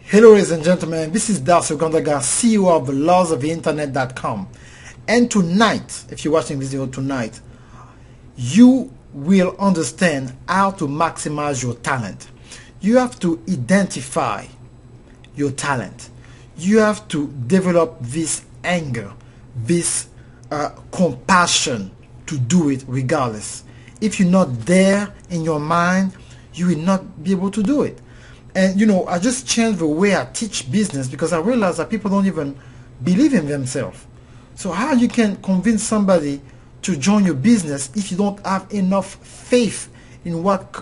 Hello ladies and gentlemen, this is Darcy Ogandaga, CEO of lawsoftheinternet.com, and tonight, if you're watching this video tonight, you will understand how to maximize your talent. You have to identify your talent. You have to develop this anger, this compassion to do it regardless. If you're not there in your mind, you will not be able to do it. And you know, I just changed the way I teach business because I realized that people don't even believe in themselves. So how you can convince somebody to join your business if you don't have enough faith in what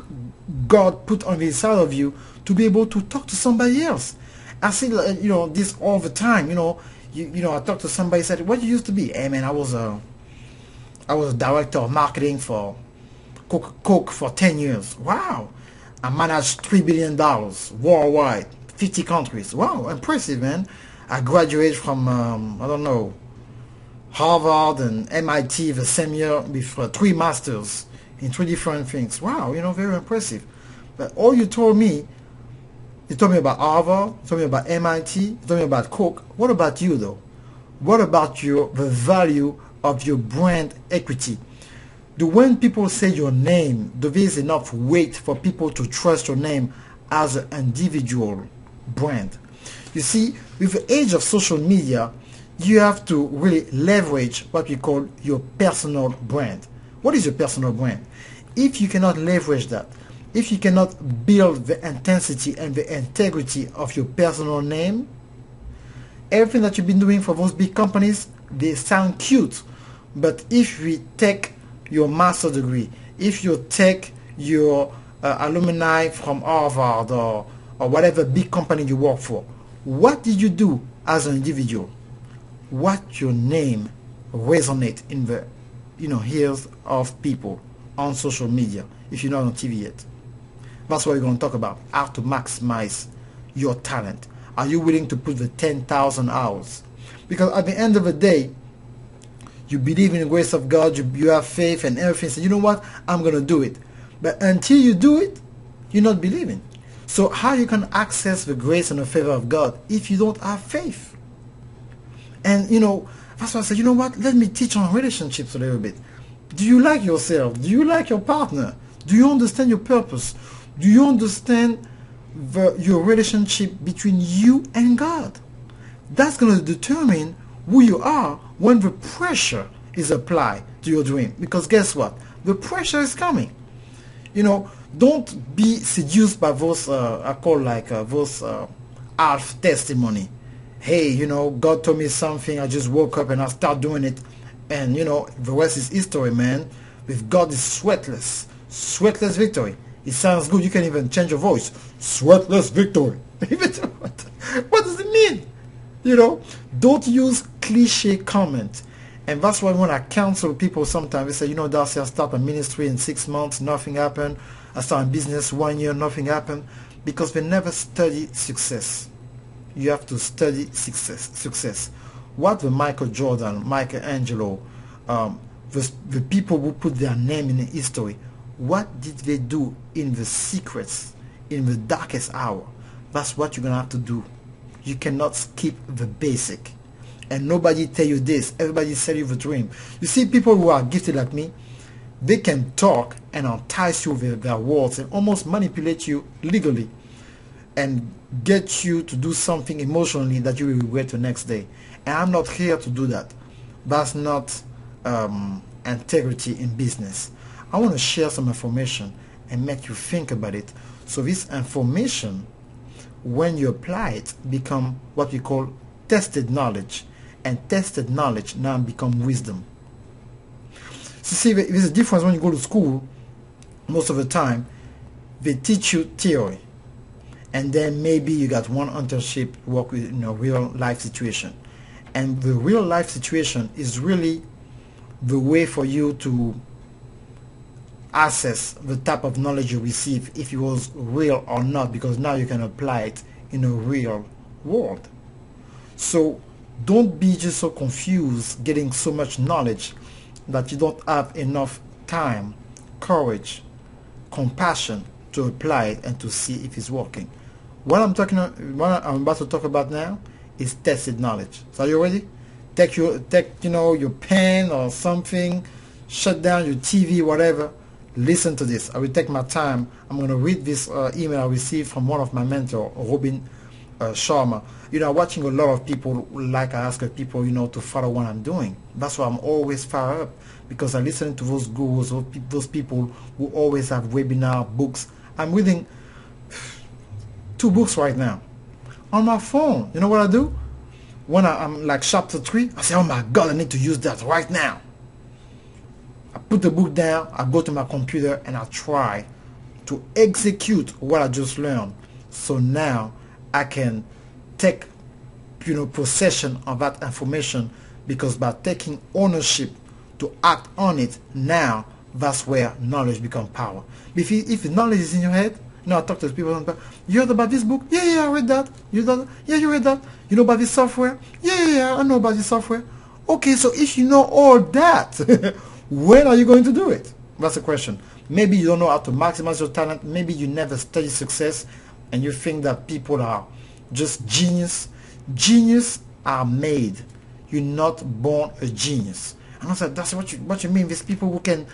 God put on the inside of you to be able to talk to somebody else? I see, you know, this all the time. You know, I talked to somebody, said, "What you used to be?" Hey man, I was a director of marketing for Coke for 10 years. Wow. I managed $3 billion worldwide, 50 countries. Wow, impressive, man. I graduated from, I don't know, Harvard and MIT the same year with 3 masters in 3 different things. Wow, you know, very impressive. But all you told me about Harvard, you told me about MIT, you told me about Coke. What about you, though? What about the value of your brand equity? When people say your name, there is enough weight for people to trust your name as an individual brand. You see, with the age of social media, you have to really leverage what we call your personal brand. What is your personal brand? If you cannot leverage that, if you cannot build the intensity and the integrity of your personal name, everything that you've been doing for those big companies, they sound cute. But if we take your master degree, if you take your alumni from Harvard or whatever big company you work for, what did you do as an individual? What your name resonate in the ears of people on social media if you're not on TV yet? That's what we're going to talk about, how to maximize your talent. Are you willing to put the 10,000 hours? Because at the end of the day, you believe in the grace of God, you have faith and everything. So you know what? I'm going to do it. But until you do it, you're not believing. So how you can access the grace and the favor of God if you don't have faith? And you know, that's why I said, you know what? Let me teach on relationships a little bit. Do you like yourself? Do you like your partner? Do you understand your purpose? Do you understand your relationship between you and God? That's going to determine who you are when the pressure is applied to your dream. Because guess what? The pressure is coming. You know, don't be seduced by those, I call like those half testimony. Hey, you know, God told me something, I just woke up and I start doing it. And, you know, the rest is history, man. With God is sweatless. Sweatless victory. It sounds good. You can even change your voice. Sweatless victory. What does it mean? You know, don't use cliche comment. And that's why when I counsel people sometimes, they say, you know, Darcy, I start a ministry in 6 months, nothing happened. I start a business 1 year, nothing happened. Because they never study success. You have to study success. What the Michael Jordan, Michelangelo, the people who put their name in history, what did they do in the secrets, in the darkest hour? That's what you're going to have to do. You cannot skip the basic. And nobody tell you this. Everybody tell you the dream. You see, people who are gifted like me, they can talk and entice you with their words and almost manipulate you legally and get you to do something emotionally that you will regret the next day. And I'm not here to do that. That's not integrity in business. I want to share some information and make you think about it. So this information, when you apply it, become what we call tested knowledge. And tested knowledge now become wisdom. So see, there's a difference when you go to school. Most of the time, they teach you theory. And then maybe you got one internship, work with real life situation. And the real life situation is really the way for you to assess the type of knowledge you receive, if it was real or not, because now you can apply it in a real world. So don't be just so confused getting so much knowledge that you don't have enough time, courage, compassion to apply it and to see if it's working. What I'm about to talk about now is tested knowledge. So are you ready? Take your pen or something, shut down your TV, whatever. Listen to this. I will take my time. I'm going to read this email I received from one of my mentors, Robin Sharma. Watching a lot of people, like I ask people, to follow what I'm doing. That's why I'm always fired up, because I listen to those gurus, those people who always have webinar books. I'm reading 2 books right now on my phone. You know what I do? When I'm like chapter 3, I say, oh my God, I need to use that right now. I put the book down, I go to my computer, and I try to execute what I just learned. So now I can take possession of that information, because by taking ownership to act on it, now that's where knowledge becomes power. If knowledge is in your head, I talk to people, you heard about this book? Yeah, I read that. You read that? You know about this software? Yeah, I know about this software. Okay, so if you know all that, when are you going to do it? That's the question. Maybe you don't know how to maximize your talent. Maybe you never study success, and you think that people are just genius. Genius are made. You're not born a genius. And I said, that's what you mean. These people who can,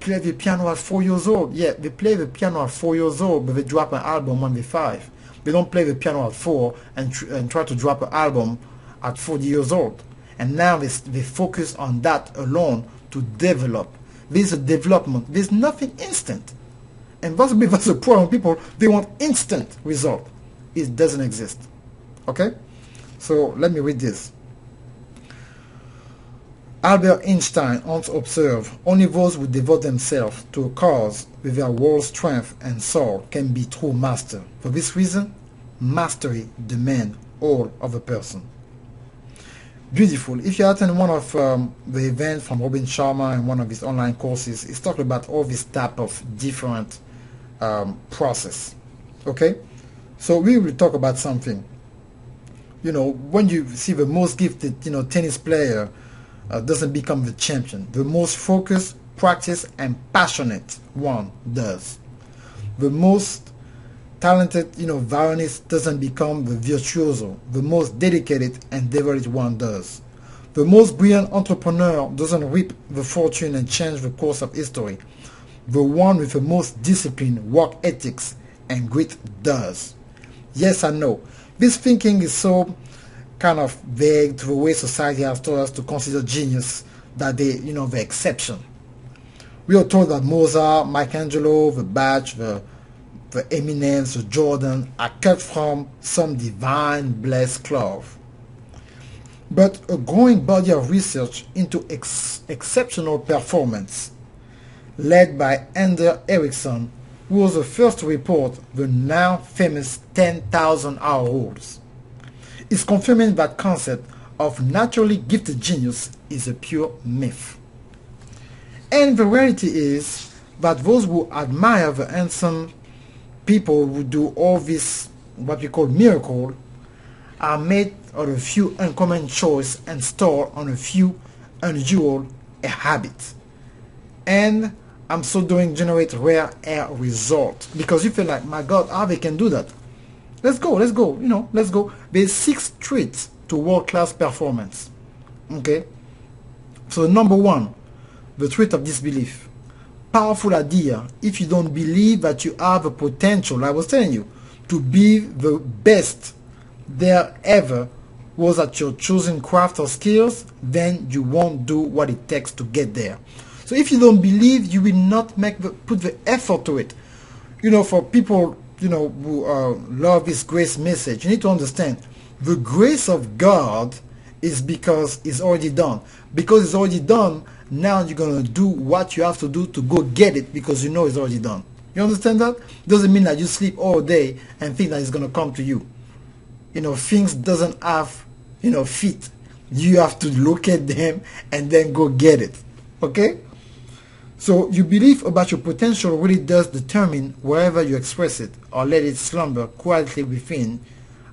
play the piano at 4 years old. Yeah, they play the piano at 4 years old, but they drop an album when they're 5. They don't play the piano at 4 and try to drop an album at 40 years old. And now they focus on that alone to develop. There's a development. There's nothing instant. And that's the problem. People, they want instant result. It doesn't exist. Okay? So let me read this. Albert Einstein once observed, only those who devote themselves to a cause with their whole strength and soul can be true master. For this reason, mastery demands all of a person. Beautiful. If you attend one of the events from Robin Sharma and one of his online courses, he's talking about all this type of different process. Okay? So we will talk about something. When you see the most gifted, tennis player doesn't become the champion. The most focused, practiced, and passionate one does. The most talented, violinist doesn't become the virtuoso. The most dedicated and devoted one does. The most brilliant entrepreneur doesn't reap the fortune and change the course of history. The one with the most discipline, work ethics, and grit does. Yes, I know. This thinking is so kind of vague to the way society has told us to consider genius, that the exception. We are told that Mozart, Michelangelo, the Bach, the eminence, the Jordan are cut from some divine blessed cloth. But a growing body of research into exceptional performance, led by Anders Ericsson, who was the first to report the now famous 10,000 hour rules, is confirming that concept of naturally gifted genius is a pure myth. And the reality is that those who admire the handsome people who do all this, what we call miracle, are made of a few uncommon choice and stored on a few unusual habits. And I'm so doing generate rare air result, because you feel like, my God, how they can do that? Let's go, let's go. There's 6 traits to world-class performance. Okay? So number 1, the trait of disbelief. Powerful idea. If you don't believe that you have the potential, I was telling you, to be the best there ever was at your chosen craft or skills, then you won't do what it takes to get there. So if you don't believe, you will not put the effort to it. For people who love this grace message, you need to understand the grace of God is because it's already done. Because it's already done, now you're going to do what you have to do to go get it, because it's already done. You understand that? Doesn't mean that you sleep all day and think that it's going to come to you. Things doesn't have, feet. You have to look at them and then go get it. Okay? So your belief about your potential really does determine wherever you express it or let it slumber quietly within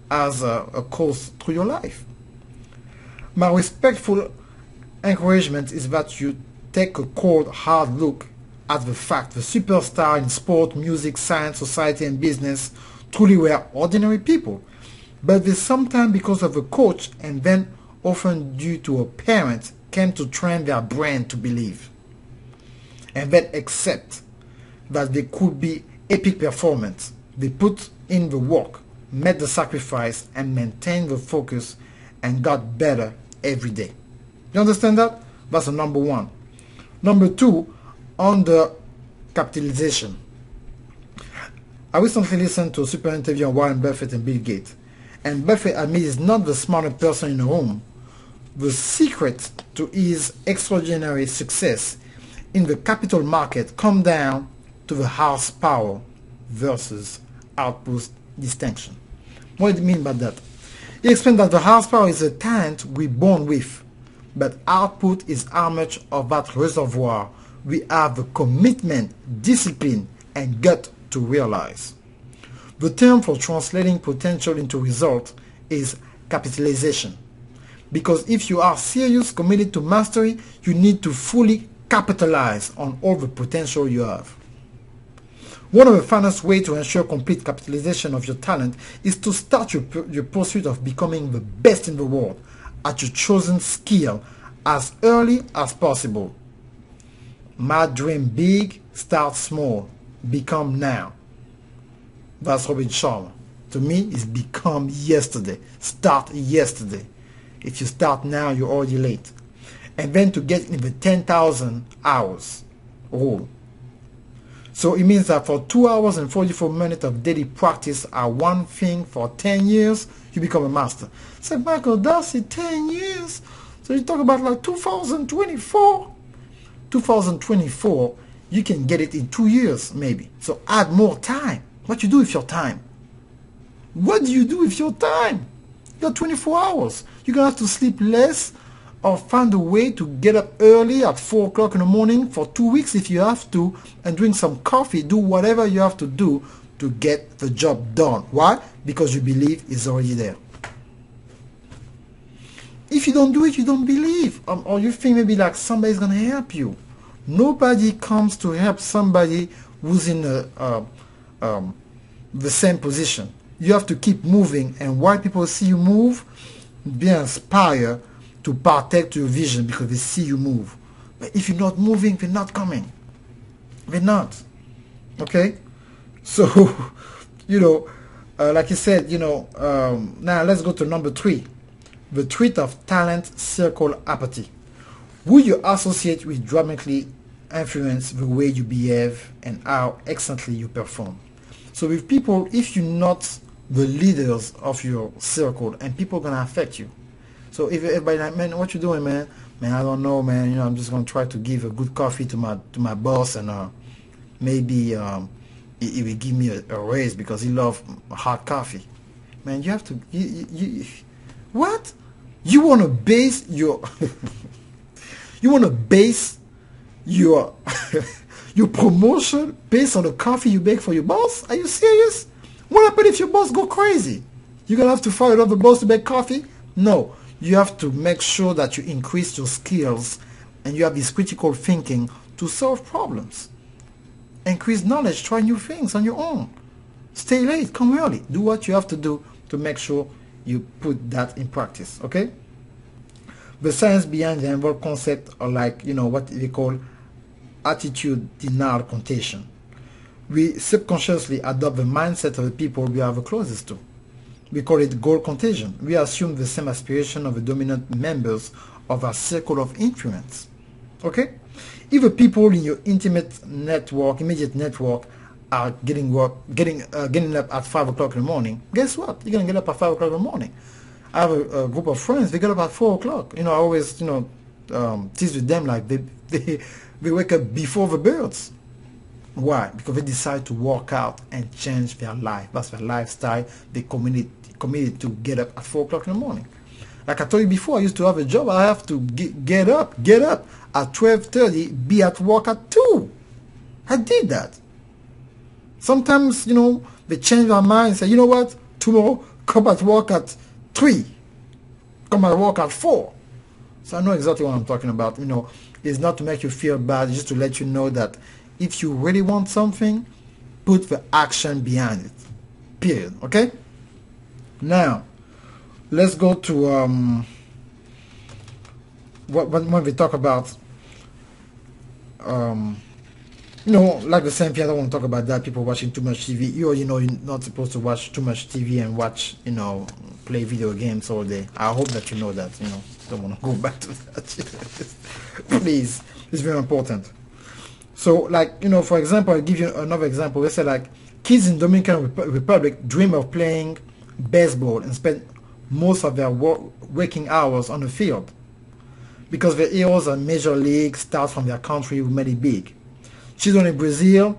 as a course through your life. My respectful encouragement is that you take a cold, hard look at the fact the superstar in sport, music, science, society, and business truly were ordinary people, but they sometimes, because of a coach and then often due to a parent, came to train their brain to believe and then accept that they could be epic performance. They put in the work, made the sacrifice, and maintained the focus and got better every day. You understand that? That's the number one. Number two, under capitalization. I recently listened to a super interview on Warren Buffett and Bill Gates. And Buffett admits he's not the smartest person in the room. The secret to his extraordinary success in the capital market comes down to the horsepower versus output distinction. What do you mean by that? He explained that the horsepower is a talent we're born with, but output is how much of that reservoir we have the commitment, discipline, and gut to realize. The term for translating potential into result is capitalization. Because if you are serious, committed to mastery, you need to fully capitalize on all the potential you have. One of the finest ways to ensure complete capitalization of your talent is to start your pursuit of becoming the best in the world at your chosen skill as early as possible. My dream big, start small, become now. That's Robin Sharma. To me, it's become yesterday. Start yesterday. If you start now, you're already late. And then to get in the 10,000 hours rule. So it means that for 2 hours and 44 minutes of daily practice are one thing for 10 years, you become a master. Say, Michael, Darcy, 10 years? So you talk about like 2024? 2024, you can get it in 2 years maybe. So add more time. What you do with your time? What do you do with your time? You got 24 hours. You're going to have to sleep less or find a way to get up early at 4 o'clock in the morning for 2 weeks if you have to, and drink some coffee. Do whatever you have to do to get the job done. Why? Because you believe it's already there. If you don't do it, you don't believe. Or you think maybe like somebody's going to help you. Nobody comes to help somebody who's in the same position. You have to keep moving, and while people see you move, be inspired to partake to your vision because they see you move. But if you're not moving, they're not coming. They're not. Okay? So, like you said, now let's go to number 3. The trait of talent circle apathy. Who you associate with dramatically influence the way you behave and how excellently you perform. So with people, if you're not the leaders of your circle, and people are going to affect you. So if everybody like, man, what you doing, man? Man, I don't know, man. I'm just going to try to give a good coffee to my boss, and maybe he will give me a raise because he loves hot coffee. Man, you have to, what? You want to base your, you want to base your, your promotion based on the coffee you bake for your boss? Are you serious? What happens if your boss go crazy? You're going to have to fire another boss to make coffee? No. You have to make sure that you increase your skills and you have this critical thinking to solve problems. Increase knowledge, try new things on your own. Stay late, come early. Do what you have to do to make sure you put that in practice, okay? The science behind the involved concept are like, what they call attitude denial contagion. We subconsciously adopt the mindset of the people we are the closest to. We call it goal contagion. We assume the same aspiration of the dominant members of our circle of influence. Okay? If the people in your immediate network, are getting up at 5 o'clock in the morning, guess what? You're gonna get up at 5 o'clock in the morning. I have a group of friends. They get up at 4 o'clock. I always tease with them like they wake up before the birds. Why? Because they decide to work out and change their life. That's their lifestyle. They committed to get up at 4 o'clock in the morning. Like I told you before, I used to have a job. I have to get up at 12:30, be at work at 2. I did that. Sometimes, they change their mind and say, you know what? Tomorrow, come at work at 3. Come at work at 4. So I know exactly what I'm talking about. It's not to make you feel bad. It's just to let you know that if you really want something, put the action behind it. period. Okay. Now, let's go to when we talk about you know, like the same thing. I don't want to talk about that. People watching too much TV. You already know you're not supposed to watch too much TV and watch, you know, play video games all day. I hope that you know that. You know, don't want to go back to that. Please, it's very important. So, like, you know, for example, I'll give you another example. Let's say, like, kids in Dominican Republic dream of playing baseball and spend most of their working hours on the field because their heroes are major league stars from their country who made it big. Children in Brazil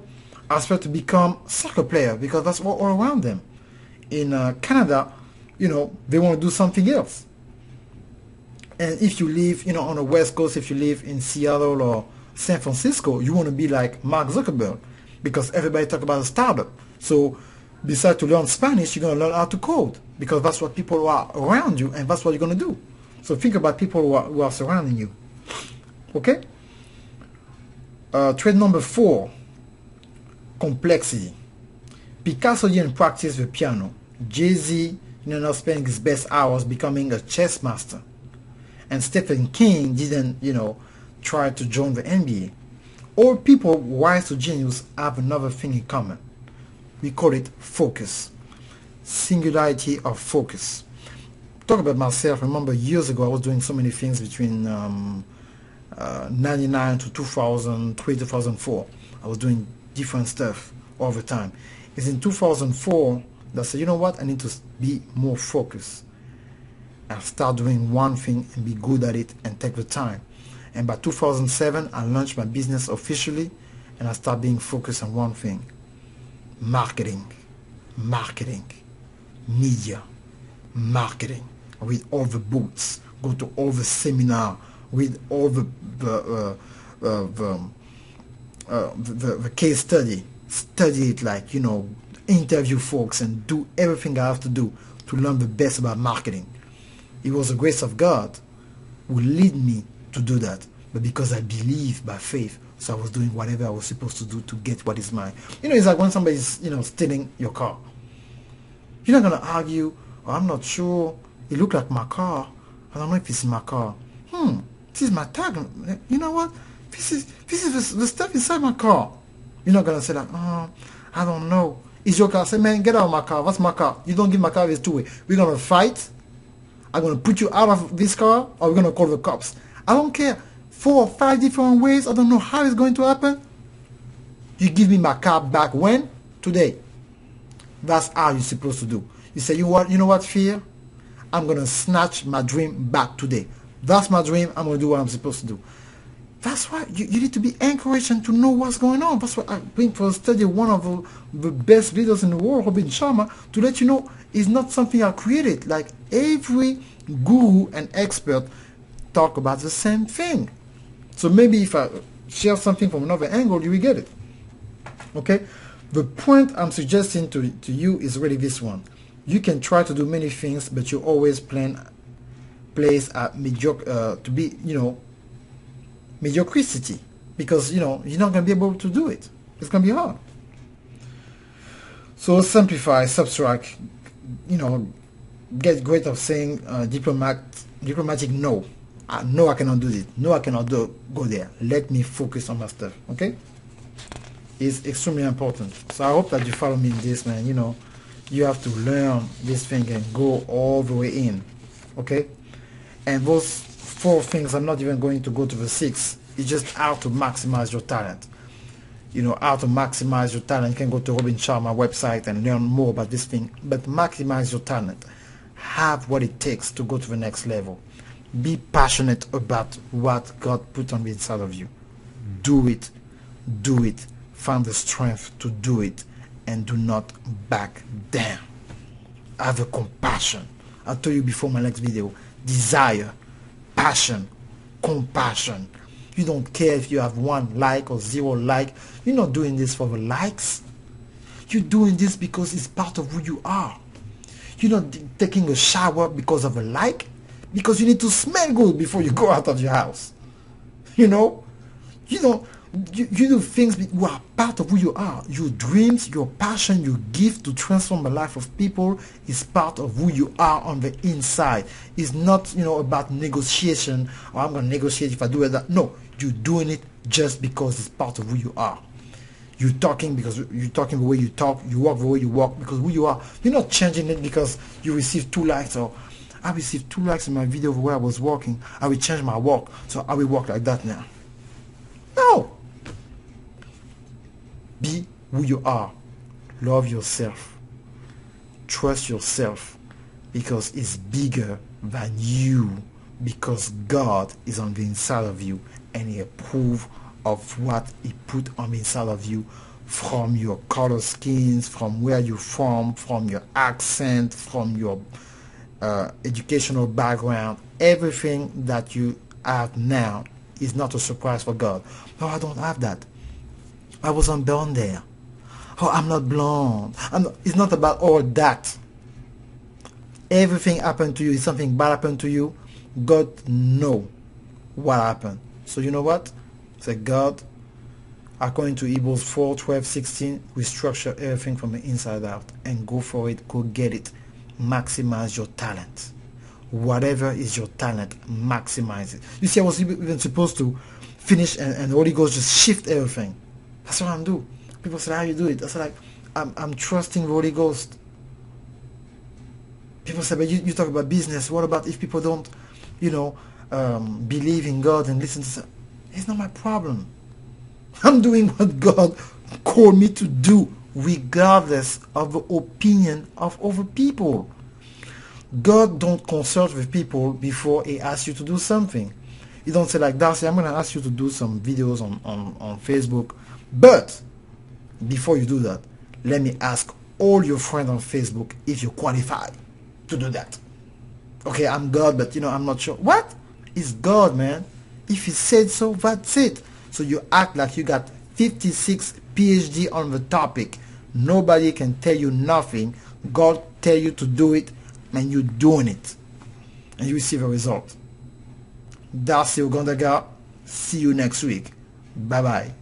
aspire to become soccer players because that's all around them. In Canada, you know, they want to do something else. And if you live, you know, on the West Coast, if you live in Seattle or San Francisco, you want to be like Mark Zuckerberg because everybody talk about a startup. So besides to learn Spanish, you're going to learn how to code because that's what people who are around you and that's what you're going to do. So think about people who are surrounding you. Okay? Trait number 4, complexity. Picasso didn't practice the piano. Jay-Z, you know, spending his best hours becoming a chess master. And Stephen King didn't, you know, try to join the NBA. All people wise to genius have another thing in common. We call it focus. Singularity of focus. Talk about myself. Remember years ago I was doing so many things between 99 to 2003, 2004. I was doing different stuff all the time. It's in 2004 that I said, you know what, I need to be more focused. I start doing one thing and be good at it and take the time. And by 2007, I launched my business officially and I start being focused on one thing. Marketing, media, marketing. Read all the books, go to all the seminars, read all the case study, study it, like, you know, interview folks and do everything I have to do to learn the best about marketing. It was the grace of God who led me to do that, but because I believe by faith, so I was doing whatever I was supposed to do to get what is mine. You know, it's like when somebody's, you know, stealing your car. You're not gonna argue, oh, I'm not sure, it looked like my car, I don't know if it's my car. This is my tag. You know what? This is the stuff inside my car. You're not gonna say like, oh, I don't know. It's your car. Say, man, get out of my car. What's my car? You don't give my car this two-way. We're gonna fight. I'm gonna put you out of this car, or we're gonna call the cops. I don't care. 4 or 5 different ways. I don't know how it's going to happen. You give me my car back when? Today. That's how you're supposed to do. You say, you know what, fear? I'm gonna snatch my dream back today. That's my dream. I'm going to do what I'm supposed to do. That's why you need to be encouraged and to know what's going on. That's why I bring for a study one of the best leaders in the world, Robin Sharma, to let you know it's not something I created. Like every guru and expert talk about the same thing. So maybe if I share something from another angle, you will get it. Okay? The point I'm suggesting to you is really this one. You can try to do many things, but you always place at mediocre to be, you know, mediocrity, because, you know, you're not going to be able to do it. It's going to be hard. So simplify, subtract, you know, get great of saying diplomatic no. No, I cannot do this. No, I cannot go there. Let me focus on my stuff. Okay? It's extremely important. So I hope that you follow me in this, man. You know, you have to learn this thing and go all the way in. Okay? And those 4 things, I'm not even going to go to the 6. It's just how to maximize your talent. You know, how to maximize your talent. You can go to Robin Sharma website and learn more about this thing. But maximize your talent. Have what it takes to go to the next level. Be passionate about what God put on the inside of you. Do it. Do it. Find the strength to do it. And do not back down. Have a compassion. I told you before my next video. Desire, passion, compassion. You don't care if you have 1 like or 0 like. You're not doing this for the likes. You're doing this because it's part of who you are. You're not taking a shower because of a like. Because you need to smell good before you go out of your house. You know? You know, You do things who are part of who you are. Your dreams, your passion, your gift to transform the life of people is part of who you are on the inside. It's not, about negotiation, or I'm going to negotiate if I do that. No, you're doing it just because it's part of who you are. You're talking because you're talking the way you talk. You walk the way you walk because who you are. You're not changing it because you received 2 likes, or I received 2 likes in my video of where I was walking. I will change my walk, so I will walk like that now. No. Be who you are. Love yourself. Trust yourself, because it's bigger than you, because God is on the inside of you, and He approves of what He put on the inside of you, from your color skins, from where you're from your accent, from your educational background. Everything that you have now is not a surprise for God. No, I don't have that. I wasn't born there. Oh, I'm not blonde. It's not about all that. Everything happened to you. If something bad happened to you, God knows what happened. So you know what? Say, God, according to Hebrews 4, 12, 16, we structure everything from the inside out, and go for it. Go get it. Maximize your talent. Whatever is your talent, maximize it. You see, I was even supposed to finish and the Holy Ghost just shift everything. That's what I'm doing. People say, how you do it? I said, I'm trusting the Holy Ghost. People say, but you talk about business. What about if people don't, believe in God and listen to? It's not my problem. I'm doing what God called me to do, regardless of the opinion of other people. God don't consult with people before He asks you to do something. He don't say like, Darcy, I'm going to ask you to do some videos on Facebook, but before you do that, let me ask all your friends on Facebook if you're qualified to do that. Okay, I'm God, but I'm not sure. What? It's God, man. If He said so, that's it. So you act like you got 56 PhD on the topic. Nobody can tell you nothing. God tell you to do it, and you're doing it, and you receive a result. Darcy Ogandaga. See you next week. Bye bye.